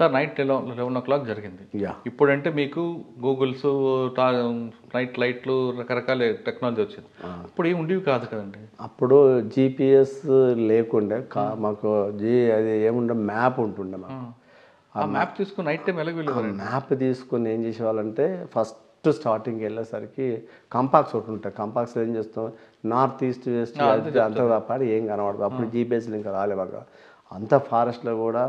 Sir night 11 జరిగింది. Yeah ఇప్పుడంటే మీకు గూగుల్స్, నైట్ లైట్లు, రకరకాల టెక్నాలజీ వచ్చింది. ఇప్పుడు ఏమి ఉండేవి కాదు కదండి. అప్పుడు జీపీఎస్ లేకుండే మాకు అది ఏముండే మ్యాప్ ఉంటుండే మాకు. ఆ మ్యాప్ తీసుకుని నైట్ టైం ఎలా వెళ్ళేవారు? మ్యాప్ తీసుకుని ఏం చేసేవాళ్ళంటే ఫస్ట్ స్టార్టింగ్ వెళ్ళేసరికి కంపాక్స్ ఒకటి ఉంటాయి. కంపాక్స్ ఏం చేస్తాం, నార్త్ ఈస్ట్ వెస్ట్ అంతా తప్పాడు ఏం కనబడదు. అప్పుడు జీపీఎస్లు ఇంకా రాలేవాగా. అంత ఫారెస్ట్లో కూడా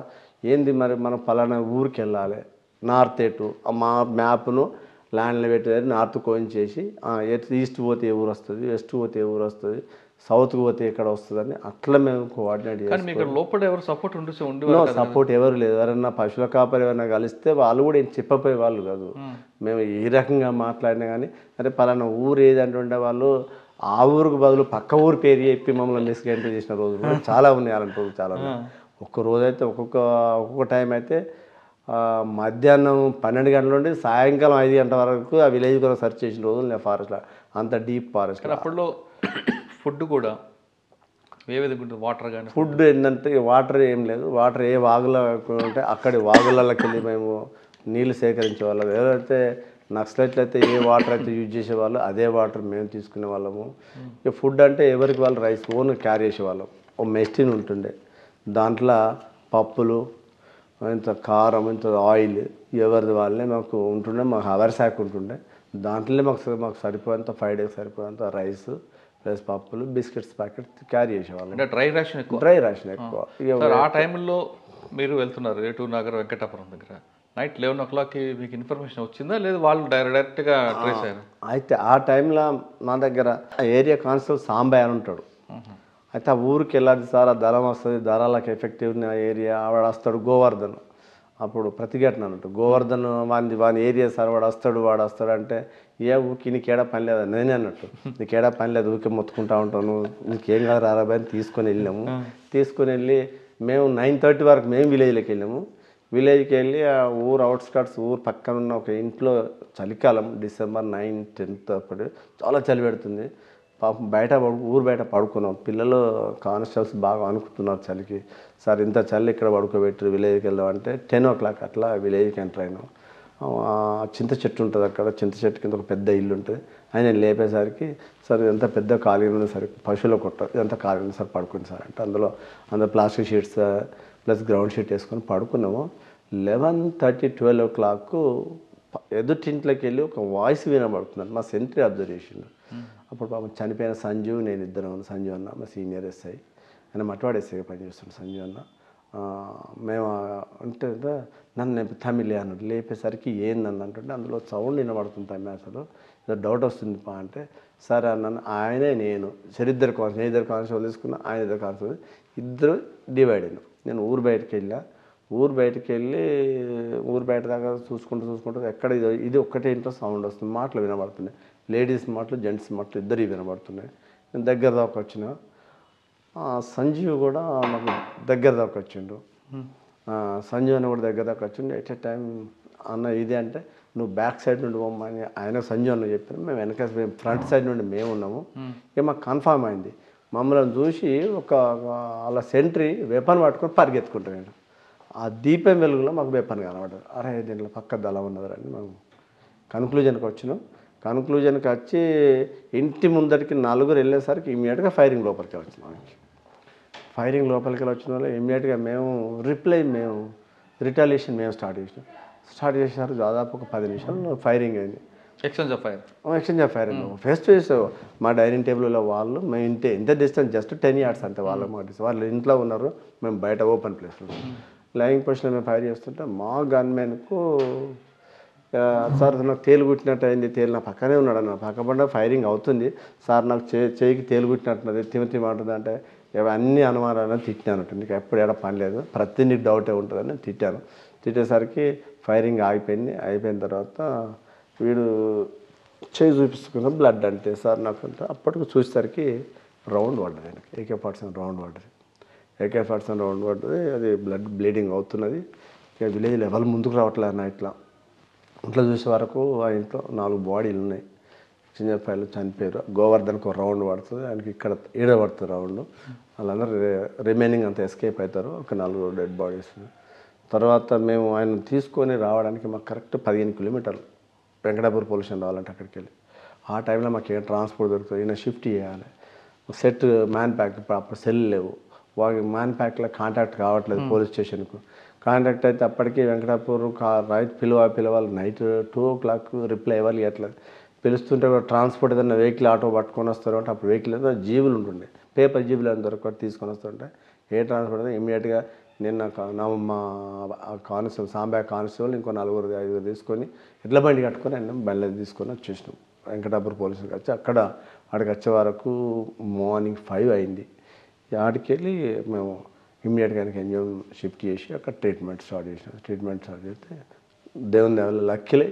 ఏంది మరి మనం పలానా ఊరికి వెళ్ళాలి, నార్త్ ఎటు మా మ్యాప్ను ల్యాండ్లో పెట్టేది నార్త్ కోయించేసి ఈస్ట్ పోతే ఏ ఊరు వస్తుంది, వెస్ట్ పోతే ఏ ఊరు వస్తుంది, సౌత్కి పోతే ఎక్కడ వస్తుందని అట్లా మేము కోఆర్డినేట్ చేస్తాం. లోపల ఎవరు సపోర్ట్ ఉండే సపోర్ట్ ఎవరు లేదు. ఎవరన్నా పశువుల కాపరి ఎవరైనా కలిస్తే వాళ్ళు కూడా ఏం చెప్పపోయే వాళ్ళు కాదు. మేము ఏ రకంగా మాట్లాడినా కానీ అరే పలానా ఊరు ఏదంటే ఉండే వాళ్ళు ఆ ఊరికి బదులు పక్క ఊరు పేరు చెప్పి మమ్మల్ని మిస్గైడ్ చేసిన రోజులు కూడా చాలా ఉన్నాయి. అలాంటి రోజులు చాలా ఉన్నాయి. ఒక్క రోజు అయితే ఒక్కొక్క టైం అయితే మధ్యాహ్నం 12 గంటల నుండి సాయంకాలం 5 గంటల వరకు ఆ విలేజ్ కూడా సెర్చ్ చేసిన రోజులు నేను ఫారెస్ట్లో, అంత డీప్ ఫారెస్ట్. అప్పట్లో ఫుడ్ కూడా ఏ విధంగా ఉంటుంది? వాటర్ కానీ ఫుడ్ ఏంటంటే వాటర్ ఏం లేదు. వాటర్ ఏ వాగులో ఉంటే అక్కడి వాగులలోకి వెళ్ళి మేము నీళ్ళు సేకరించే వాళ్ళం. ఎవరైతే నక్సలైట్లు అయితే ఏ వాటర్ అయితే యూజ్ చేసేవాళ్ళు అదే వాటర్ మేము తీసుకునే వాళ్ళము. ఇక ఫుడ్ అంటే ఎవరికి వాళ్ళు రైస్ ఓన్ క్యారీ చేసేవాళ్ళం. ఓ మెస్టిన్ ఉంటుండే, దాంట్లో పప్పులు, ఇంత కారం, ఇంత ఆయిల్ ఎవరిది వాళ్ళే మాకు ఉంటుండే. మాకు అవర్ శాక్ ఉంటుండే, దాంట్లోనే మాకు సరిపోయేంత 5 days సరిపోయేంత రైస్ ప్లస్ పప్పులు, బిస్కెట్స్ ప్యాకెట్ క్యారీ చేసేవాళ్ళం. అంటే డ్రై రేషన్ ఎక్కువ. ఆ టైంలో మీరు వెళ్తున్నారు ఏటూరు నగర్ వెంకటాపురం దగ్గర, నైట్ 11 o'clockకి మీకు ఇన్ఫర్మేషన్ వచ్చిందా లేదు వాళ్ళు డైరెక్ట్గా ట్రేస్ అయ్యారు? అయితే ఆ టైంలో మా దగ్గర ఏరియా కానిస్టేబుల్ సాంబయ్య అని ఉంటాడు. అయితే ఆ ఊరికి వెళ్ళాలి సార్, ఆ దళం వస్తుంది, దళాలకు ఎఫెక్టివ్ ఏరియా వాడు వస్తాడు. గోవర్ధన్ అప్పుడు ప్రతిఘటన అన్నట్టు. గోవర్ధన్ వాని ఏరియా సార్ వాడు వస్తాడు అంటే ఏ ఊరికి నీకేడా పని లేదా నేనే అన్నట్టు. నీకేడా పని లేదు, ఊరికే మొత్తుకుంటా ఉంటాను, నీకేం కాదు రారాబాయ్ అని తీసుకొని వెళ్ళాము. తీసుకొని వెళ్ళి మేము 9:30 వరకు మేము విలేజ్లోకి వెళ్ళాము. విలేజ్కి వెళ్ళి ఆ ఊరు అవుట్స్కట్స్ ఊరు పక్కన ఉన్న ఒక ఇంట్లో చలికాలం December 9, 10 అప్పుడు చాలా చలి పెడుతుంది. పాపం ఊరు బయట పడుకున్నాం. పిల్లలు కానిస్టేబుల్స్ బాగా అనుకుంటున్నారు చలికి. సార్ ఇంత చలి ఇక్కడ పడుకోబెట్టి విలేజ్కి వెళ్దాం అంటే 10 o'clock అట్లా విలేజ్కి ఎంటర్ అయినాం. చింత చెట్టు ఉంటుంది అక్కడ, చింత చెట్టు కింద ఒక పెద్ద ఇల్లు ఉంటుంది. ఆయన లేపేసరికి సార్ ఇదంతా పెద్ద ఖాళీ ఉంది సార్, పశువుల కొట్ట ఇదంతా ఖాళీ ఉంది సార్, పడుకుంది సార్ అంటే అందులో plastic sheets plus ground sheet వేసుకొని పడుకున్నాము. 11:30, 12 o'clock ఎదుటింట్లోకి వెళ్ళి ఒక వాయిస్ వినబడుతుంది. మా సెంట్రీ అబ్జర్వ్ చేసిండు. అప్పుడు పాపం చనిపోయిన సంజీవ్ నేను ఇద్దరం. సంజీవ్ అన్న మా సీనియర్ ఎస్ఐ, ఆయన మట్వాడ ఎస్ఐగా పనిచేస్తున్నాడు. సంజీవ్ అన్న మేము అంటే నన్ను తమిళే అన్నాడు. లేపేసరికి ఏందన్న అంటుంటే అందులో సౌండ్ వినబడుతుంది తమిళ. అసలు ఏదో డౌట్ వస్తుంది పా అంటే సరే అన్నాను. ఆయనే నేను ఇద్దరు కానిస్టేబుల్ తీసుకున్నా, ఆయన ఇద్దరు కానిస్టేబుల్, ఇద్దరు డివైడ్ అయినాం. నేను ఊరు బయటకు వెళ్ళి ఊరు బయట దాకా చూసుకుంటూ ఎక్కడ ఇది ఒక్కటే ఇంట్లో సౌండ్ వస్తుంది, మాటలు వినబడుతున్నాయి, లేడీస్ మాటలు జెంట్స్ మాటలు ఇద్దరు వినబడుతున్నాయి. నేను దగ్గర దాకా వచ్చిన సంజీవ్ కూడా నాకు దగ్గర దాకా వచ్చిండు. సంజీవ్ అని కూడా దగ్గర దాకా వచ్చిండు. ఎట్ ఏ టైం అన్న ఇది అంటే నువ్వు బ్యాక్ సైడ్ నుండి పోమ్మని ఆయన సంజీవ్ అన్న చెప్పాను. మేము ఫ్రంట్ సైడ్ నుండి మేము ఉన్నాము. ఇక మాకు కన్ఫామ్ అయింది. మమ్మల్ని చూసి అలా సెంట్రీ వెపన్ పట్టుకొని పరిగెత్తుకుంటాను. ఆ దీపం వెలుగులో మాకు వెపన్ కనబడ్డారు. అరే దీంట్లో పక్క దళం ఉన్నదని మేము కన్క్లూజన్కి వచ్చినాం. కన్క్లూజన్కి వచ్చి ఇంటి ముందటికి 4 వెళ్ళేసరికి ఇమీడియట్గా ఫైరింగ్ లోపలికి వచ్చినాం. ఫైరింగ్ లోపలికి వచ్చిన వాళ్ళు ఇమీడియట్గా మేము రిటాలియేషన్ మేము స్టార్ట్ చేసినారు. దాదాపు ఒక 10 నిమిషాలు ఫైరింగ్ అయింది. Exchange of fire face to face. మా డైనింగ్ టేబుల్లో వాళ్ళు మేము ఎంత డిస్టెన్స్ జస్ట్ 10 yards అంతే. వాళ్ళు ఇంట్లో ఉన్నారు, మేము బయట ఓపెన్ ప్లేస్లో లైవింగ్ పొజిషన్లో మేము ఫైర్ చేస్తుంటే మా గన్మెన్కు సార్ నాకు తేలు కుట్టినట్టు అయింది, తేలు నా పక్కనే ఉన్నాడు అన్న, పక్కపండ ఫైరింగ్ అవుతుంది సార్, నాకు చేయికి తేలు కుట్టినట్టున్నది, తిమ అంటుంది అంటే అన్ని అనుమానాలను తిట్టాను. నీకు ఎప్పుడు ఎక్కడ పని లేదు, ప్రతి నీకు డౌటే ఉంటుందని తిట్టాను. తిట్టేసరికి ఫైరింగ్ అయిపోయిన తర్వాత వీడు చేయి చూపిస్తున్న బ్లడ్ అంటే సార్ నాకు అంటే అప్పటికి చూసేసరికి రౌండ్ పడ్డది, ఆయనకి AK-47 రౌండ్ పడ్డది. AK-47 రౌండ్ పడ్డది. అది బ్లీడింగ్ అవుతున్నది. ఇక విలేజ్ లెవెల్ ముందుకు రావట్లేదు అన్న. ఇంట్లో చూసే వరకు ఆ ఇంట్లో 4 బాడీలు ఉన్నాయి. చిన్న పైలు చనిపోయారు. గోవర్ధన్కి ఒక రౌండ్ పడుతుంది, ఆయనకి ఇక్కడ పడుతుంది రౌండ్. వాళ్ళందరూ రిమైనింగ్ అంతా ఎస్కేప్ అవుతారు. ఒక 4 డెడ్ బాడీస్. తర్వాత మేము ఆయన తీసుకొని రావడానికి మాకు కరెక్ట్ 15 కిలోమీటర్లు వెంకటాపూర్ పోలీస్ స్టేషన్ రావాలంటే అక్కడికి వెళ్ళి. ఆ టైంలో మాకు ఏం ట్రాన్స్పోర్ట్ దొరుకుతుంది, ఈయన షిఫ్ట్ చేయాలి, సెట్ మ్యాన్ ప్యాక్ అప్పుడు సెల్ లేవు, వాళ్ళకి మ్యాన్ ప్యాక్లో కాంటాక్ట్ కావట్లేదు పోలీస్ స్టేషన్కు. కాంటాక్ట్ అయితే అప్పటికి వెంకటాపూర్ రైట్ పిలవాలి నైట్ 2 o'clock రిప్లై ఇవ్వాలి. అట్లా పిలుస్తుంటే కూడా ట్రాన్స్పోర్ట్ ఏదైనా వెహికల్ ఆటో పట్టుకొని వస్తారు అంటే అప్పుడు వెహికల్ ఏదైనా జీబులు ఉంటుండే, పేపర్ జీబులు ఏదైనా దొరకటి తీసుకొని వస్తుంటే ఏ ట్రాన్స్పోర్ట్ అయితే ఇమీడియట్గా నిన్న మా కానిస్టేబుల్ సాంబయ్య కానిస్టేబుల్ ఇంకో 4-5 తీసుకొని ఎడ్ల బండి కట్టుకొని ఆయన బండి తీసుకొని వచ్చేసినాం వెంకటాపూర్ పోలీసులకు వచ్చి. అక్కడికి వచ్చే వరకు మార్నింగ్ 5 అయింది. ఆడికి వెళ్ళి మేము ఇమ్మీడియట్గా ఆయనకి ఎంజిఎం షిఫ్ట్ చేసి అక్కడ ట్రీట్మెంట్ స్టార్ట్ చేసినాం. ట్రీట్మెంట్ స్టార్ట్ చేస్తే దేవుని దేవల్ల లక్కీలే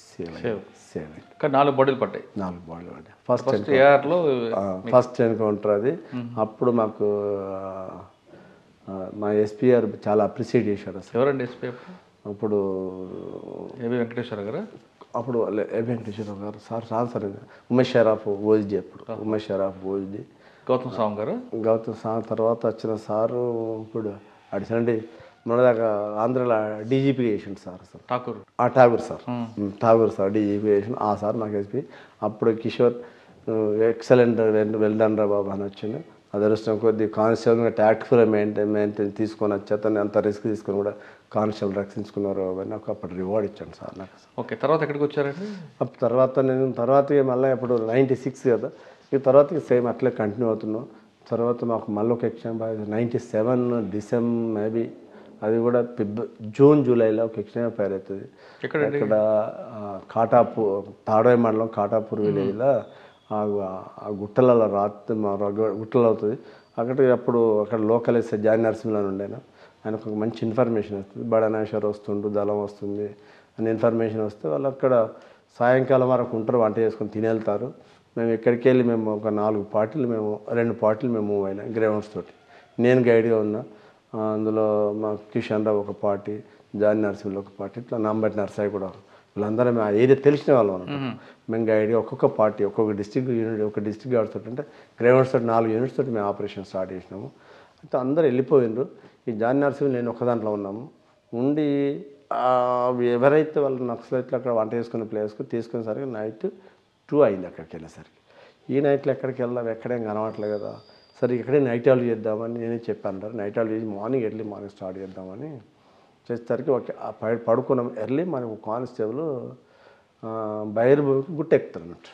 సేవ్ అయింది. 4 బాడీలు పడ్డాయి. 4 బాడీలు పడ్డాయి. ఫస్ట్ ఎన్కౌంటర్ అది. అప్పుడు మాకు మా ఎస్పీ గారు చాలా అప్రిషియేట్ చేశారు. అసలు ఎవరండి ఎస్పీ అప్పుడు? ఏబి వెంకటేశ్వర గారు. అప్పుడు ఏబి వెంకటేశ్వర గారు సార్ ఉమేష్ షరాఫ్ ఓజిడి. అప్పుడు ఉమేష్ షరాఫ్ ఓజిడి. గౌతమ్ సాంగ్ గారు. గౌతమ్ సాంగ్ తర్వాత వచ్చిన సారు ఇప్పుడు అడిసండి మొన్నదాకా ఆంధ్రలో డీజీపీ చేసిండు సార్. అసలు ఠాగూర్ సార్ డీజీపీ చేసిండు. ఆ సార్ మాకు ఎస్పీ. అప్పుడు కిషోర్ ఎక్సలెంట్ వెల్ డన్ రా బాబు అని వచ్చిండు. అదృష్టం కొద్ది కానిస్టేబుల్గా ట్యాక్ట్ఫుల్ మెయింటైన్ తీసుకొని వచ్చి అతను అంత రిస్క్ తీసుకొని కూడా కానిస్టేబుల్ రక్షించుకున్నారు అని నాకు అప్పుడు రివార్డ్ ఇచ్చాను సార్ నాకు. ఓకే, తర్వాత ఎక్కడికి వచ్చారండి? తర్వాత మళ్ళీ ఇప్పుడు 96 కదా, ఈ తర్వాత సేమ్ అట్లే కంటిన్యూ అవుతున్నాం. తర్వాత మాకు మళ్ళీ ఒక ఎక్స్చేంజ్ 97 డిసెంబర్ మేబీ అది కూడా జూన్ జూలైలో ఒక ఎక్స్చేంజ్ ఫైర్ అవుతుంది. ఇక్కడ కాటాపూర్ తాడోయ్ మండలం కాటాపూర్ విలేజ్లో ఆ గుట్టలలో గుట్టలు అవుతుంది. అక్కడ లోకల్ ఎస్ఐ జాని నరసింహన్ ఉండేనా, ఆయనకు ఒక మంచి ఇన్ఫర్మేషన్ వస్తుంది, బడనాశ్వర్ వస్తుండు దళం వస్తుంది అని ఇన్ఫర్మేషన్ వస్తే వాళ్ళు అక్కడ సాయంకాలం వరకు ఉంటారు, వంట చేసుకొని తినేళ్తారు. మేము ఎక్కడికి వెళ్ళి మేము ఒక 2 పార్టీలు మేము మూవ్ అయినా గ్రౌండ్స్ తోటి. నేను గైడ్గా ఉన్నా. అందులో మా కిషన్ రావు ఒక పార్టీ, జాని నరసింహులు ఒక పార్టీ, ఇట్లా నాంబట్టి నరసాయి కూడా, వీళ్ళందరం ఆ ఏరియా తెలిసిన వాళ్ళం అన్నమాట. మేము గైడ్గా ఒక్కొక్క పార్టీ ఒక్కొక్క డిస్ట్రిక్ట్ యూనిట్ ఒక డిస్ట్రిక్ట్ గార్డ్స్ తోటి అంటే గ్రౌండ్స్ తోటి 4 యూనిట్స్ తోటి మేము ఆపరేషన్ స్టార్ట్ చేసినాము. అయితే అందరూ వెళ్ళిపోయినారు. ఈ జాని నరసింహులు నేను ఒక దాంట్లో ఉన్నాము. ఉండి ఎవరైతే వాళ్ళు నక్సలైట్లు అక్కడ వంట చేసుకునే ప్లేస్కు తీసుకునేసరికి నైట్ 2 అయింది అక్కడికి వెళ్ళేసరికి. ఈ నైట్లో ఎక్కడికి వెళ్దాం, ఎక్కడేం కనవట్లేదు కదా, సరే ఇక్కడే నైట్ అవుట్ చేద్దామని నేనే చెప్పాను. నైట్ అవుట్ చేసి మార్నింగ్ స్టార్ట్ చేద్దామని చేసేసరికి పడుకున్నాం. ఎర్లీ మనకు కానిస్టేబుల్ బైర్భూమికి గుట్ట ఎక్కుతారు అన్నట్టు.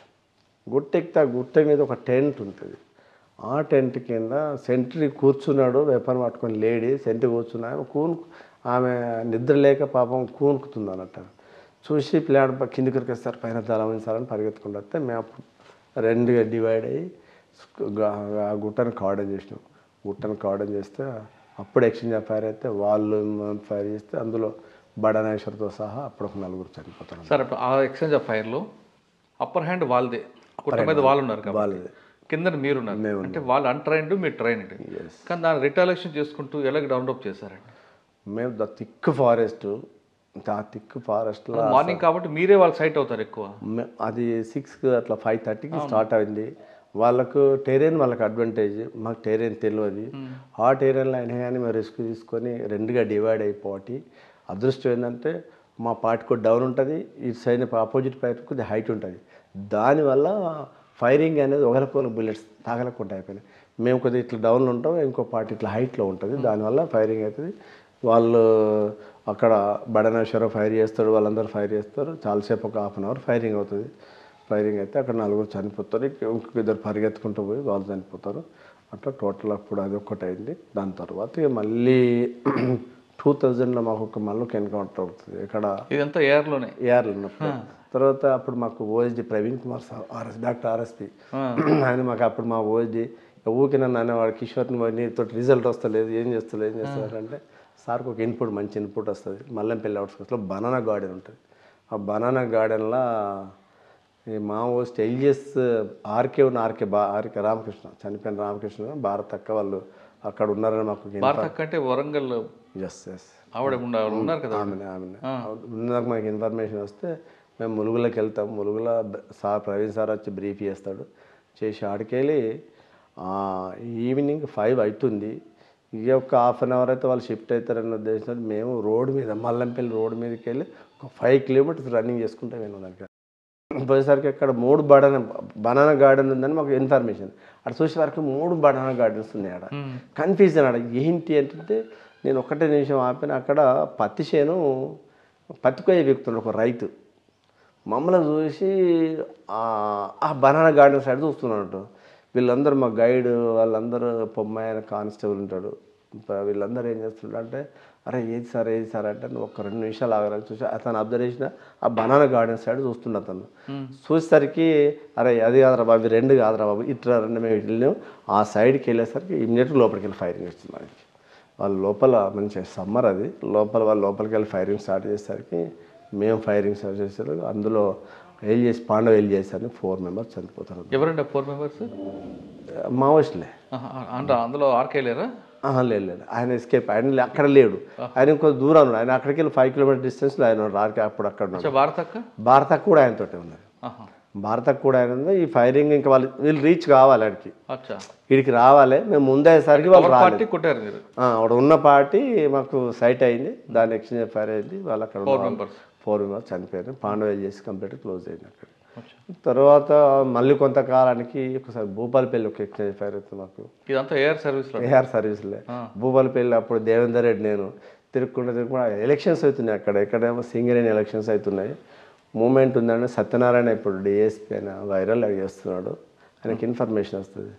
గుట్ట ఆ గుట్ట మీద ఒక టెంట్ ఉంటుంది. ఆ టెంట్ కింద సెంట్రీ కూర్చున్నాడు, వెపన్ పట్టుకొని లేడీ సెంట్రీ కూర్చున్నాడు. ఆమె నిద్ర లేక పాపం కూనుకుతుంది అన్నట్టు. చూసి పిల్లాడు కిందికి వస్తారు, పైన దళమించాలని పరిగెత్తుకుంటూ వస్తే మేము అప్పుడు 2గా డివైడ్ అయ్యి ఆ గుట్టను కావడం చేస్తే అప్పుడు ఎక్స్చేంజ్ ఆఫ్ ఫైర్ అయితే వాళ్ళు ఫైర్ చేస్తే అందులో బడనాశ్వర్తో సహా అప్పుడు ఒక 4 చనిపోతారు. సార్ అప్పుడు ఆ ఎక్స్చేంజ్ ఆఫ్ ఫైర్లో అప్పర్ హ్యాండ్ వాళ్ళదే, గుట్ట మీద వాళ్ళు ఉన్నారు, వాళ్ళదే, కింద మీరున్నారు. అంటే వాళ్ళు అన్ట్రైన్డ్, మీరు ట్రైన్డ్. కానీ దాన్ని రిటాలియేషన్ చేసుకుంటూ ఎలాగ డౌన్లోడ్ చేశారండి? మేము థిక్ ఫారెస్ట్లో మార్నింగ్ కాబట్టి మీరే వాళ్ళ సైట్ అవుతారు ఎక్కువ. అది 6 అట్లా 5:30కి స్టార్ట్ అయింది. వాళ్ళకు టెరైన్ వాళ్ళకి అడ్వాంటేజ్, మాకు టెరైన్ తెలియదు. ఆ టెరైన్లో అయినా కానీ మేము రిస్క్ తీసుకొని 2గా డివైడ్ అయిపోయి అదృష్టం ఏంటంటే మా పార్టీకి డౌన్ ఉంటుంది, ఈ సైడ్ ఆపోజిట్ పార్టీ కొద్దిగా హైట్ ఉంటుంది. దానివల్ల ఫైరింగ్ అనేది ఒకరికొకరు బుల్లెట్స్ తాగలకుండా అయిపోయినాయి. మేము కొద్దిగా ఇట్లా డౌన్లో ఉంటాం, ఇంకో పార్టీ ఇట్లా హైట్లో ఉంటుంది, దానివల్ల ఫైరింగ్ అవుతుంది. వాళ్ళు అక్కడ బడనేశ్వర ఫైర్ చేస్తాడు, వాళ్ళందరూ ఫైర్ చేస్తారు. చాలాసేపు ఒక 1/2 అవర్ ఫైరింగ్ అవుతుంది. ఫైరింగ్ అయితే అక్కడ 4 చనిపోతారు, ఇంకొక 2 పరిగెత్తుకుంటూ పోయి వాళ్ళు చనిపోతారు. అట్లా టోటల్ అప్పుడు అది ఒక్కటి అయింది. దాని తర్వాత మళ్ళీ 2000లో మాకు మళ్ళీ ఒక ఎన్కౌంటర్ అవుతుంది. ఇక్కడ ఇదంతా ఏఆర్లో ఉన్నప్పుడు తర్వాత అప్పుడు మాకు OSD Praveen Kumar sir doctor RSP ఆయన మాకు అప్పుడు మా ఓఎస్డి ఊరికి నన్ను అనేవాడు, కిషోర్ని నీతో రిజల్ట్ వస్తలేదు, ఏం చేస్తారు అంటే సార్కి ఒక మంచి ఇన్పుట్ వస్తుంది. మల్లంపల్లి అవుట్స్కట్స్లో బనానా గార్డెన్ ఉంటుంది. ఆ బనానా గార్డెన్లో ఈ మా ఓస్ట్ ఎల్జిఎస్ ఆర్కే రామకృష్ణ, చనిపోయిన రామకృష్ణ, భారత అక్క వాళ్ళు అక్కడ ఉన్నారని మాకు. భారత అక్క అంటే వరంగల్. ఆవిడ ఉన్నారు కదా, నాకు మాకు ఇన్ఫర్మేషన్ వస్తే మేము ములుగులోకి వెళ్తాం. ములుగులో ప్రవీణ్ సార్ వచ్చి బ్రీఫ్ చేస్తాడు. చేసి ఆడికెళ్ళి ఈవినింగ్ 5 అవుతుంది. ఇక ఒక హాఫ్ అన్ అవర్ అయితే వాళ్ళు షిఫ్ట్ అవుతారన్న ఉద్దేశంతో మేము రోడ్డు మీద మల్లంపల్లి రోడ్డు మీదకి వెళ్ళి ఒక 5 కిలోమీటర్స్ రన్నింగ్ చేసుకుంటూ వెళ్ళాం దగ్గర. పోయేసరికి అక్కడ 3 బనానా గార్డెన్ ఉందని మాకు ఇన్ఫర్మేషన్. అక్కడ చూసే వరకు 3 బనానా గార్డెన్స్ ఉన్నాయి. ఆడ కన్ఫ్యూజన్ ఆడ ఏంటి అంటే నేను ఒకటే నిమిషం ఆపిన. అక్కడ పత్తి చేను పత్తి కొయ్య వ్యక్తులు ఒక రైతు మమ్మల్ని చూసి ఆ బనానా గార్డెన్ సైడ్ చూస్తున్నట్టు. వీళ్ళందరూ మా గైడ్ వాళ్ళందరూ పొమ్మాయన కానిస్టేబుల్ ఉంటాడు. వీళ్ళందరూ ఏం చేస్తుంటారు అంటే అరే ఏది సార్ అంటే నువ్వు ఒక 2 నిమిషాలు ఆగరాలు చూసి అతను అబ్జర్వ్ చేసిన ఆ బనానా గార్డెన్ సైడ్ చూస్తుండే అతను. చూసేసరికి అరే అది కాదురా బాబు 2 కాదురా బాబు ఇట్లా 2 మేము వెళ్ళాము. ఆ సైడ్కి వెళ్ళేసరికి ఇమ్మీడియట్గా లోపలికి వెళ్ళి ఫైరింగ్ వస్తుంది మనకి. వాళ్ళు లోపల మంచి సమ్మర్ అది వాళ్ళు లోపలికి వెళ్ళి ఫైరింగ్ స్టార్ట్ చేసేసరికి మేము ఫైరింగ్ స్టార్ట్ చేసేసరికి అందులో పాండవ వెళ్ళి చేశారు. 4 మెంబర్స్ చనిపోతారు. ఎవరండి 4 మెంబర్స్? మావోయిస్టులే. అంటే అందులో ఆర్కేలేరా? లేదు, ఆయన ఎస్కేప్. ఆయన అక్కడ లేడు, ఆయన ఇంకో దూరం ఉన్నాడు. ఆయన అక్కడికి వెళ్ళి 5 కిలోమీటర్ డిస్టెన్స్లో ఆయన ఆర్కే అప్పుడు అక్కడ ఉన్నాడు. భారత్ కూడా ఆయనతోటే ఉన్నది. భారత్ కూడా ఆయన ఉంది. ఈ ఫైరింగ్ ఇంకా వీళ్ళు రీచ్ కావాలి ఆడికి, వీడికి రావాలి. మేము ముందేసరికి వాళ్ళు రాలేదు. అక్కడ ఉన్న పార్టీ మాకు సైట్ అయింది, దాని ఎక్స్చేంజ్ ఫైర్ అయింది. వాళ్ళు అక్కడ 4 మెంబర్స్ చనిపోయారు. పాండవ చేసి కంప్లీట్ క్లోజ్ అయింది అక్కడ. తర్వాత మళ్ళీ కొంతకాలానికి ఒకసారి భూపాలపల్లి ఒక ఎక్స్చేంజ్ ఫైర్ అవుతుంది మాకు. ఇదంతా ఏఆర్ సర్వీస్లే. భూపాలపల్లి అప్పుడు దేవేందర్ రెడ్డి నేను తిరుగుకుంటా ఎలక్షన్స్ అవుతున్నాయి అక్కడ. ఎక్కడేమో సింగరేణి ఎలక్షన్స్ అవుతున్నాయి. మూమెంట్ ఉందంటే సత్యనారాయణ ఇప్పుడు డిఎస్పీ అయినా వైరల్ చేస్తున్నాడు. ఆయనకి ఇన్ఫర్మేషన్ వస్తుంది,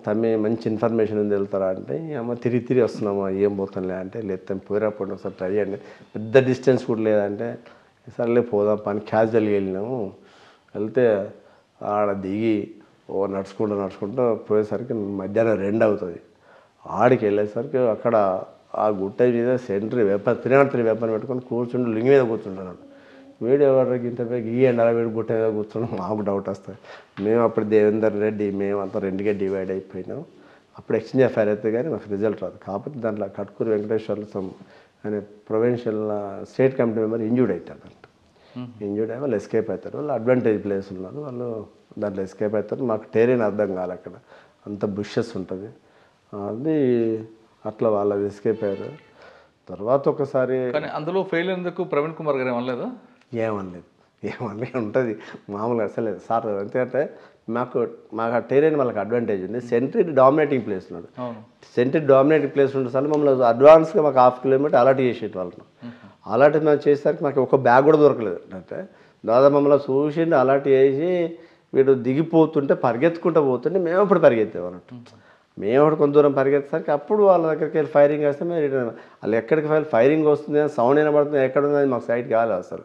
తమ్మి మంచి ఇన్ఫర్మేషన్ ఉంది వెళ్తారా అంటే అమ్మ తిరిగి వస్తున్నామా ఏం పోతాంలే అంటే లేదు పోయినప్పుడు ఒకసారి ట్రై చేయండి, పెద్ద డిస్టెన్స్ కూడా లేదంటే సర్లే పోదాం పని క్యాజువల్గా వెళ్ళినాము. వెళ్తే ఆడ దిగి నడుచుకుంటూ పోయేసరికి మధ్యాహ్నం 2 అవుతుంది. ఆడికి వెళ్ళేసరికి అక్కడ ఆ గుట్ట మీద సెంట్రీ వెపన్ 303 వెపన్ పెట్టుకొని కూర్చుంటూ లింగి మీద కూర్చుంటున్నాడు. వీడు ఎవరికి ఇంత ఈ ఎండాల వీడు గుట్ట మీద కూర్చున్నాం మాకు డౌట్ వస్తుంది. మేము అప్పుడు దేవేందర్ రెడ్డి మేము అంతా 2గా డివైడ్ అయిపోయినాం. అప్పుడు ఎక్స్చేంజ్ ఫైర్ అయితే కానీ మాకు రిజల్ట్ రాదు. కాకపోతే దాంట్లో కట్కూరి వెంకటేశ్వర్ల అనే provincial state committee member injured అవుతారు. ఇంజూర్డ్ అయ్యి వాళ్ళు ఎస్కేప్ అవుతారు. వాళ్ళు అడ్వాంటేజ్ ప్లేస్ ఉన్నారు, వాళ్ళు దాంట్లో ఎస్కేప్ అవుతారు. మాకు టెరైన్ అర్థం కాదు, అక్కడ అంత బుషెస్ ఉంటుంది. అది అట్లా వాళ్ళది ఎస్కేప్ అయ్యారు. తర్వాత ఒకసారి అందులో ఫెయిల్ ఎందుకు ప్రవీణ్ కుమార్ గారు ఏమనలేదా? ఏమనలేదు ఉంటుంది మామూలుగా అసలు సార్. ఎందుకంటే మాకు ఆ టెరైన్ వాళ్ళకి అడ్వాంటేజ్ ఉంది. సెంట్రీ డామినేటింగ్ ప్లేస్ ఉన్నాడు. సెంట్రీ డామినేటింగ్ ప్లేస్ ఉంటుంది సార్. మమ్మల్ని అడ్వాన్స్గా మాకు 1/2 కిలోమీటర్ అలర్ట్ చేసేటి వాళ్ళను. అలర్ట్ మేము చేసేసరికి మాకు ఒక బ్యాగ్ కూడా దొరకలేదు. అంటే దాదాపు మమ్మల్ని చూసిండి అలర్ట్ చేసి వీడు దిగిపోతుంటే పరిగెత్తుకుంటూ పోతుంటే మేము అప్పుడు పరిగెత్తామన్నట్టు. మేము అప్పుడు కొంత దూరం పరిగెత్తేసరికి అప్పుడు వాళ్ళ దగ్గరికి వెళ్ళి ఫైరింగ్ వేస్తే మేము రిటర్న్. వాళ్ళు ఎక్కడికి ఫైరింగ్ వస్తుంది సౌండ్ వినబడుతుంది ఎక్కడ ఉంది అది మాకు సైట్ కాలేదు అసలు.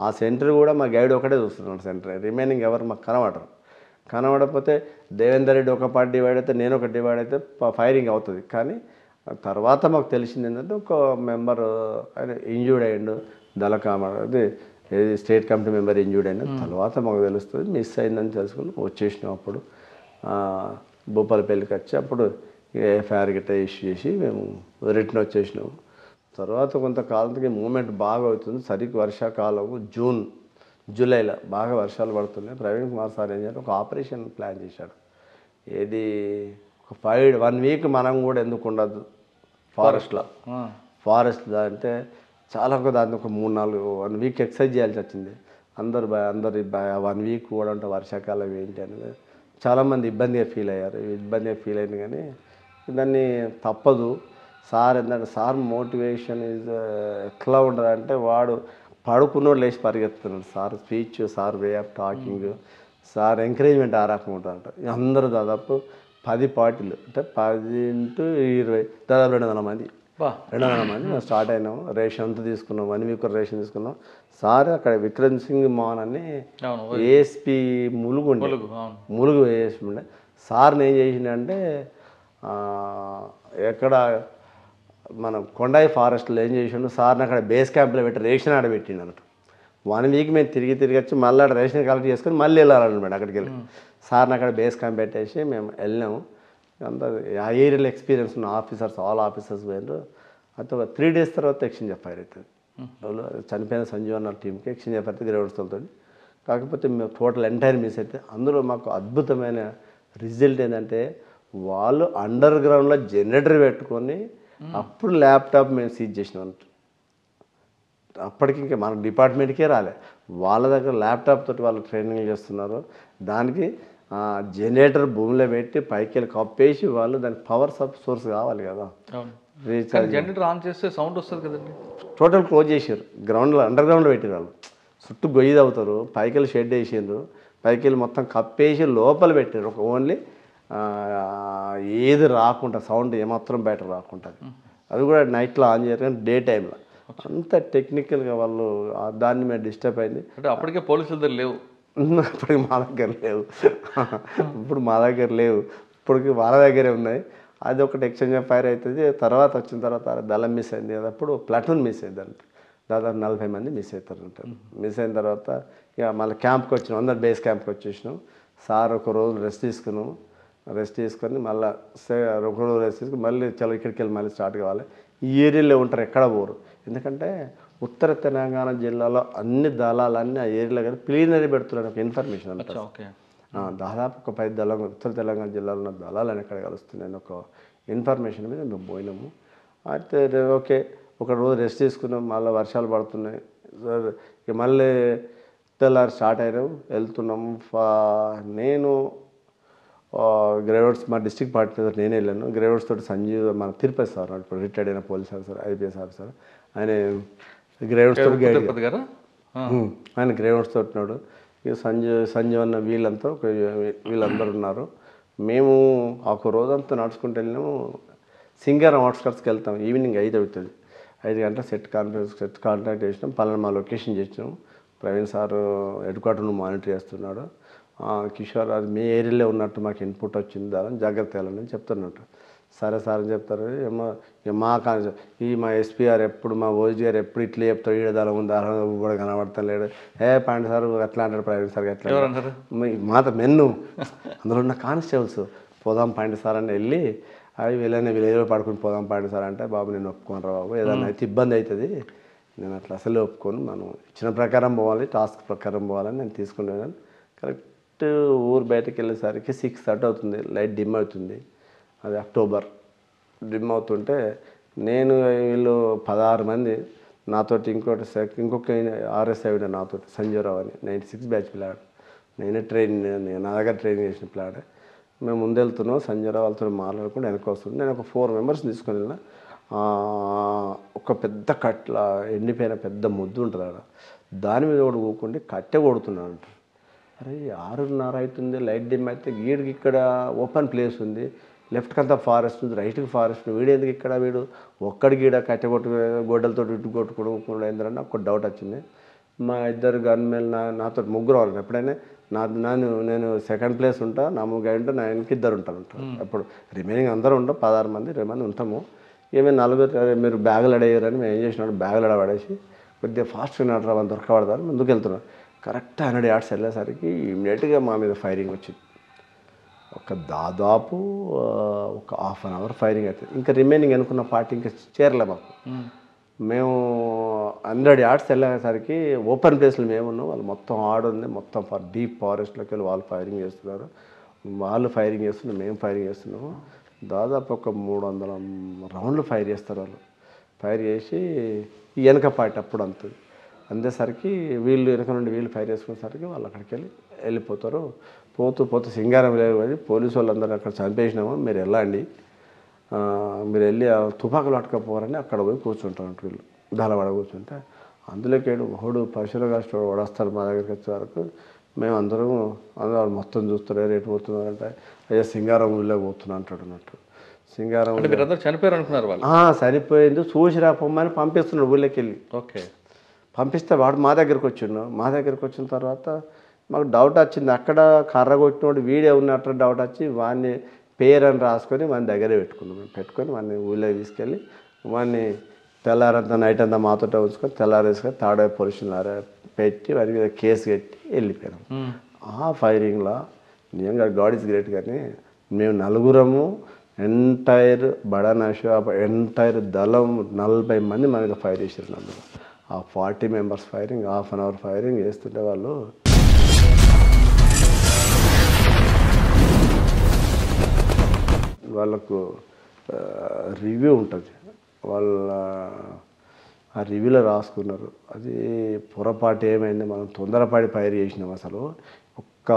ఆ సెంటర్ కూడా మా గైడ్ ఒకటే చూస్తున్నాడు సెంటర్, రిమైనింగ్ ఎవరు మాకు కనబడకపోతే దేవేందర్ రెడ్డి ఒక పార్ట్ డివైడ్ అయితే నేను ఒక డివైడ్ అయితే ఫైరింగ్ అవుతుంది. కానీ తర్వాత మాకు తెలిసింది ఏంటంటే ఒక మెంబర్ ఆయన ఇంజూర్డ్ అయ్యిండు, దళకామది ఏది స్టేట్ కమిటీ మెంబర్ ఇంజూర్డ్ అయినా తర్వాత మాకు తెలుస్తుంది. మిస్ అయిందని తెలుసుకుని వచ్చేసినాం. అప్పుడు భూపాలపల్లికి వచ్చి అప్పుడు ఎఫ్ఐఆర్ గిట్ట ఇష్యూ చేసి మేము రిటర్న్ వచ్చేసినాము. తర్వాత కొంతకాలంకి మూమెంట్ బాగా అవుతుంది. సరిగ్గా వర్షాకాలము జూలైలో బాగా వర్షాలు పడుతున్నాయి. ప్రవీణ్ కుమార్ సార్ ఏం చేయాలి ఒక ఆపరేషన్ ప్లాన్ చేశాడు. ఏది ఒక 1 వీక్ మనం కూడా ఎందుకు ఉండదు ఫారెస్ట్ అంటే చాలా దాన్ని ఒక 1 వీక్ ఎక్సర్సైజ్ చేయాల్సి వచ్చింది. అందరు 1 వీక్ కూడా అంటే వర్షాకాలం ఏంటి అనేది చాలామంది ఇబ్బందిగా ఫీల్ అయ్యారు. అయింది కానీ దాన్ని తప్పదు. సార్ ఏంటంటే సార్ మోటివేషన్ ఈజ్ ఎట్లా ఉండదంటే వాడు పడుకున్నోడు లేచి పరిగెత్తున్నాడు. Sir speech, sir way of talking, sir encouragement ఆ రకం ఉంటుందంట. అందరూ దాదాపు 10 పార్టీలు అంటే 10 × 20 దాదాపు 200 మంది మేము స్టార్ట్ అయినాము. రేషన్ అంతా తీసుకున్నాం, 1 వీక్ రేషన్ తీసుకున్నాం. సార్ అక్కడ విక్రమ్ సింగ్ మోహన్ అని ఏఎస్పీ ములుగు ఏఎస్పీ ఉండే సార్ని ఏం చేసిండే ఎక్కడ మనం కొండాయి ఫారెస్ట్లో ఏం చేసిండు సార్ని అక్కడ బేస్ క్యాంప్లో పెట్టి రేషన్ ఆడబెట్టిండు అన్నట్టు. 1 వీక్ మేము తిరిగి వచ్చి మళ్ళీ అక్కడ రేషన్ కలెక్ట్ చేసుకొని మళ్ళీ వెళ్ళాలన్నమాట. అక్కడికి వెళ్ళి సార్ని అక్కడ బేస్ క్యాంప్ పెట్టేసి మేము వెళ్ళాము. అంతా ఆ ఏరియాలో ఎక్స్పీరియన్స్ ఉన్న ఆల్ ఆఫీసర్స్ పోయినారు. అయితే ఒక 3 days తర్వాత ఎక్స్చేంజ్ ఫైర్ అవుతుంది. వాళ్ళు చనిపోయిన సంజీవ్ అన్న టీంకి ఎక్స్చేంజ్ ఫైర్ అవుతుంది గ్రౌండ్స్తో. కాకపోతే మేము టోటల్ ఎంటైర్ మిస్ అయితే అందులో మాకు అద్భుతమైన రిజల్ట్ ఏంటంటే వాళ్ళు అండర్ గ్రౌండ్లో జనరేటర్ పెట్టుకొని అప్పుడు ల్యాప్టాప్ మేము సీజ్ చేసినాం. అప్పటికి ఇంకా మన డిపార్ట్మెంట్కే రాలే, వాళ్ళ దగ్గర ల్యాప్టాప్ తోటి వాళ్ళు ట్రైనింగ్ చేస్తున్నారు. దానికి జనరేటర్ భూమిలో పెట్టి పైకి వెళ్ళి కప్పేసి వాళ్ళు దానికి పవర్ సోర్స్ కావాలి కదా, జనరేటర్ ఆన్ చేస్తే సౌండ్ వస్తుంది కదండి. టోటల్ క్లోజ్ చేసారు, గ్రౌండ్లో అండర్ గ్రౌండ్లో పెట్టారు వాళ్ళు. చుట్టూ గొయ్యి తవ్వుతారు, పైకి వెళ్ళి షెడ్ వేసారు, పైకి వెళ్ళి మొత్తం కప్పేసి లోపల పెట్టారు. ఒక ఓన్లీ ఏది రాకుండా సౌండ్ ఏమాత్రం బయట రాకుండా, అది కూడా నైట్లో ఆన్ చేయరు కానీ డే టైంలో. అంత టెక్నికల్గా వాళ్ళు దాన్ని మేము డిస్టర్బ్ అయింది. అంటే అప్పటికే పోలీసుల దగ్గర లేవు, అప్పటికి మా దగ్గర లేవు, ఇప్పుడు మా దగ్గర లేవు, ఇప్పటికి వాళ్ళ దగ్గరే ఉన్నాయి. అది ఒకటి ఎక్స్చేంజ్ ఆఫ్ ఫైర్ అవుతుంది. తర్వాత వచ్చిన తర్వాత దళం మిస్ అయింది కదా, అప్పుడు ప్లాటూన్ మిస్ అయింది అంటే దాదాపు 40 మంది మిస్ అవుతారు అంటారు. మిస్ అయిన తర్వాత ఇక మళ్ళీ క్యాంప్కి వచ్చినాం, అందరు బేస్ క్యాంప్కి వచ్చేసినాం. సార్ ఒక రోజు రెస్ట్ తీసుకున్నాము, రెస్ట్ తీసుకొని మళ్ళీ ఒక రోజు రెస్ట్ తీసుకుని మళ్ళీ చలో ఇక్కడికి వెళ్ళి మళ్ళీ స్టార్ట్ కావాలి. ఈ ఏరియాలో ఉంటారు, ఎక్కడ పోరు. ఎందుకంటే ఉత్తర తెలంగాణ జిల్లాలో అన్ని దళాలన్నీ ఆ ఏరియాలో కానీ ప్లీనరీ పెడుతున్నారు ఒక ఇన్ఫర్మేషన్ అంటారు. దాదాపు ఒక 10 దళాలు ఉత్తర తెలంగాణ జిల్లాలో ఉన్న దళాలని ఎక్కడ కలుస్తున్నాయని ఒక ఇన్ఫర్మేషన్ మీద మేము పోయినాము. అయితే ఓకే ఒక రోజు రెస్ట్ తీసుకున్నాం, మళ్ళీ వర్షాలు పడుతున్నాయి. ఇక మళ్ళీ తెల్లారి స్టార్ట్ అయినాము, వెళ్తున్నాము. నేను గ్రేవర్స్ మా డిస్ట్రిక్ట్ పార్టీ నేనే వెళ్ళాను. గ్రేవర్స్ తోటి సంజీవ్ మన తిరుపతి సార్ ఇప్పుడు రిటైర్డ్ అయిన పోలీస్ ఆఫీసర్, ఐపీఎస్ ఆఫీసర్, ఆయన గ్రేవర్స్ తోటి గైడ్, ఆయన గ్రేవర్స్ తోటి ఉన్నాడు. ఇక సంజీవ్ అన్న వీళ్ళందరూ ఉన్నారు. మేము ఒక రోజంతా నడుచుకుంటూ వెళ్ళినాము. సింగారం అవుట్స్కట్స్కి వెళ్తాం, ఈవినింగ్ 5 అవుతుంది. 5 గంటల సెట్ కాంటాక్ట్ చేసినాం, పలానా మా లొకేషన్ చేసినాం. ప్రవీణ్ సారు హెడ్ క్వార్టర్ను మానిటర్ చేస్తున్నాడు. కిషోర్ అది మీ ఏరియాలో ఉన్నట్టు మాకు ఇన్పుట్ వచ్చింది, దాని జాగ్రత్త వెళ్ళని చెప్తున్నట్టు. సరే సార్ అని చెప్తారు. ఏమో మా మా ఎస్పీ గారు ఎప్పుడు మా ఓజీ గారు ఎప్పుడు ఇట్లా చెప్తాడు, ఈడదాలం ఉంది కూడా కనబడతాను లేడు. పాండి సార్ అట్లా అంటాడు, ప్రవీణ్ సార్ ఎట్లా మాత మెన్ను అందులో ఉన్న కానిస్టేబుల్స్ పోదాం పాండి సార్ అని వెళ్ళి అవి వీళ్ళని వీళ్ళు పడుకుని పోదాం పాండి సార్ అంటే, బాబు నేను ఒప్పుకోను రా బాబు, ఏదైనా అయితే ఇబ్బంది అవుతుంది, నేను అట్లా అసలు ఒప్పుకోను, మనం ఇచ్చిన ప్రకారం పోవాలి, టాస్క్ ప్రకారం పోవాలని నేను తీసుకునేదాన్ని. కరెక్ట్ ఊరు బయటకు వెళ్ళేసరికి 6:30 అవుతుంది, లైట్ డిమ్ అవుతుంది. అది అక్టోబర్, డిమ్ అవుతుంటే నేను వీళ్ళు 16 మంది నాతోటి, ఇంకొక ఆర్ఎస్ఐ నాతోటి సంజీవరావు అని 96 బ్యాచ్ పిల్లాడు, నా దగ్గర ట్రైనింగ్ చేసిన పిల్లాడే. మేము ముందు వెళ్తున్నాం, సంజీవరావు వాళ్ళతో మాట్లాడుకుంటూ వెనక వస్తుంది. నేను ఒక 4 మెంబర్స్ తీసుకొని వెళ్ళిన. ఒక పెద్ద కట్ల ఎండిపోయిన పెద్ద ముద్దు ఉంటుంది అక్కడ, దాని మీద కూడా ఊకుండి కట్టె కొడుతున్నాను అంట. అరే 6:30 అవుతుంది, లైట్ డిమ్ అయితే గీడికి ఇక్కడ ఓపెన్ ప్లేస్ ఉంది, లెఫ్ట్కి అంతా ఫారెస్ట్ ఉంది, రైట్కి ఫారెస్ట్ ఉంది, వీడేందుకు ఇక్కడ వీడు ఒక్కడి గీడ కట్టె గొడ్డలతో ఇటు కొట్టుకోవడం ఏంటంటే ఒక డౌట్ వచ్చింది. మా ఇద్దరు గన్మెన్ నాతో ముగ్గురు వాళ్ళు, ఎప్పుడైనా నేను సెకండ్ ప్లేస్ ఉంటా, నా ముగ్గురు ఉంటే నా వెనక్కి 2 ఉంటారు. అప్పుడు రిమైనింగ్ అందరూ ఉంటాం, 16 మంది 20 మంది ఉంటాము. ఏమైనా 4 మీరు బ్యాగులు అడయ్యారని మేము ఏం చేసినాడు, బ్యాగులు అడబడేసి కొద్దిగా ఫాస్ట్గా నడరా అని దొరకబడతారు, ముందుకు వెళ్తున్నాం. కరెక్ట్ 100 yards వెళ్ళేసరికి ఇమ్మీడియట్గా మా మీద ఫైరింగ్ వచ్చింది. దాదాపు ఒక 1/2 hour ఫైరింగ్ అవుతుంది. ఇంకా రిమైనింగ్ అనుకున్న పార్టీ ఇంకా చేరలే మాకు. మేము 100 yards వెళ్ళేసరికి ఓపెన్ ప్లేస్లో మేము ఉన్నాం, వాళ్ళు మొత్తం ఆడుంది, మొత్తం డీప్ ఫారెస్ట్లోకి వెళ్ళి వాళ్ళు ఫైరింగ్ చేస్తున్నారు. వాళ్ళు ఫైరింగ్ చేస్తున్నారు, మేము ఫైరింగ్ చేస్తున్నాము. దాదాపు ఒక 300 రౌండ్లు ఫైర్ చేస్తారు వాళ్ళు. ఫైర్ చేసి వెనక పార్టీ అప్పుడు అందేసరికి వీళ్ళు వెనక నుండి వీళ్ళు ఫైర్ చేసుకునేసరికి వాళ్ళు అక్కడికి వెళ్ళిపోతారు. పోతూ సింగారం వెళ్ళి పోలీసు వాళ్ళందరూ అక్కడ చంపేసినాము, మీరు వెళ్ళండి, మీరు వెళ్ళి తుపాకులు పట్టుకపోరని అక్కడ పోయి కూర్చుంటారు. వీళ్ళు దళవాడ కూర్చుంటే అందులోకి ఒకడు పశువులుగా వడస్తారు. మా దగ్గరికి వచ్చే వరకు మేము అందరూ మొత్తం చూస్తారు, రేటు పోతున్నారంటే అయ్యా సింగారం ఊళ్ళో పోతున్నా అంటాడు అన్నట్టు. సింగారం చనిపోయారు అనుకున్నారు వాళ్ళు. సరిపోయింది, చూసి రాపమ్మని పంపిస్తున్నాడు ఊళ్ళోకి వెళ్ళి. ఓకే, పంపిస్తే వాడు మా దగ్గరికి వచ్చిండు. మా దగ్గరికి వచ్చిన తర్వాత మాకు డౌట్ వచ్చింది, అక్కడ కర్ర కొట్టినోడు వీడే ఉన్నట్టు డౌట్ వచ్చి వాడిని పేరు అని రాసుకొని వాడిని దగ్గరే పెట్టుకున్నాం. మేము పెట్టుకొని వాడిని ఊళ్ళో తీసుకెళ్ళి వాడిని తెల్లారంతా నైట్ అంతా మాతో ఉంచుకొని తెల్లారేసుకొని తాడే పొజిషన్ పెట్టి వారి మీద కేసు కట్టి వెళ్ళిపోయాం. ఆ ఫైరింగ్లో నిజంగా గాడ్ ఈజ్ గ్రేట్. కానీ మేము 4 ఎంటైర్ బడానాషు ఎంటైర్ దళం 40 మంది మన మీద ఫైర్ చేసారు. అందులో ఆ 40 members ఫైరింగ్, 1/2 hour ఫైరింగ్ చేస్తుంటే వాళ్ళు వాళ్ళకు రివ్యూ ఉంటుంది. వాళ్ళ ఆ రివ్యూలో రాసుకున్నారు. అది పొరపాటు ఏమైంది, మనం తొందరపాటి ఫైర్ చేసినాం. అసలు ఒక్క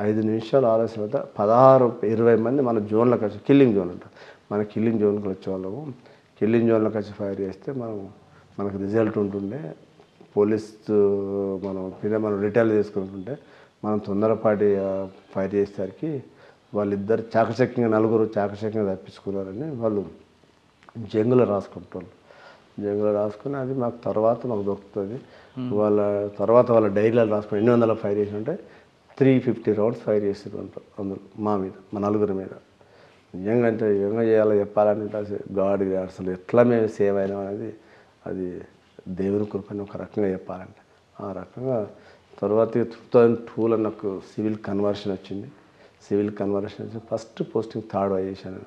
5 నిమిషాలు ఆలస్యం అయితే 16-20 మంది మన జోన్లోకి వచ్చి, కిల్లింగ్ జోన్ అంట, మన కిల్లింగ్ జోన్కి వచ్చేవాళ్ళము. కిల్లింగ్ జోన్లోకి వచ్చి ఫైర్ చేస్తే మనకు రిజల్ట్ ఉంటుండే. పోలీస్ మనం రిటైల్ చేసుకుంటుంటే మనం తొందరపాటి ఫైర్ చేసేసరికి వాళ్ళిద్దరు చాకచక్యంగా, నలుగురు చాకచక్యంగా తప్పించుకున్నారని వాళ్ళు జంగులో రాసుకుంటారు. జంగులో రాసుకుని అది మాకు దొరుకుతుంది. వాళ్ళ డైరీలో రాసుకుని 800 ఫైర్ చేసినట్టే 350 రౌండ్స్ ఫైర్ చేసారు అందరూ మా నలుగురి మీద. నిజంగా అంటే ఏమో చేయాలో చెప్పాలంటే అసలు ఎట్లా మేము సేవ్ అయినాం అనేది అది దేవుని కృపని ఒక రకంగా చెప్పాలంటే. ఆ రకంగా తర్వాత 2002లో నాకు సివిల్ కన్వర్షన్ వచ్చింది. ఫస్ట్ పోస్టింగ్ 3rd చేశాను.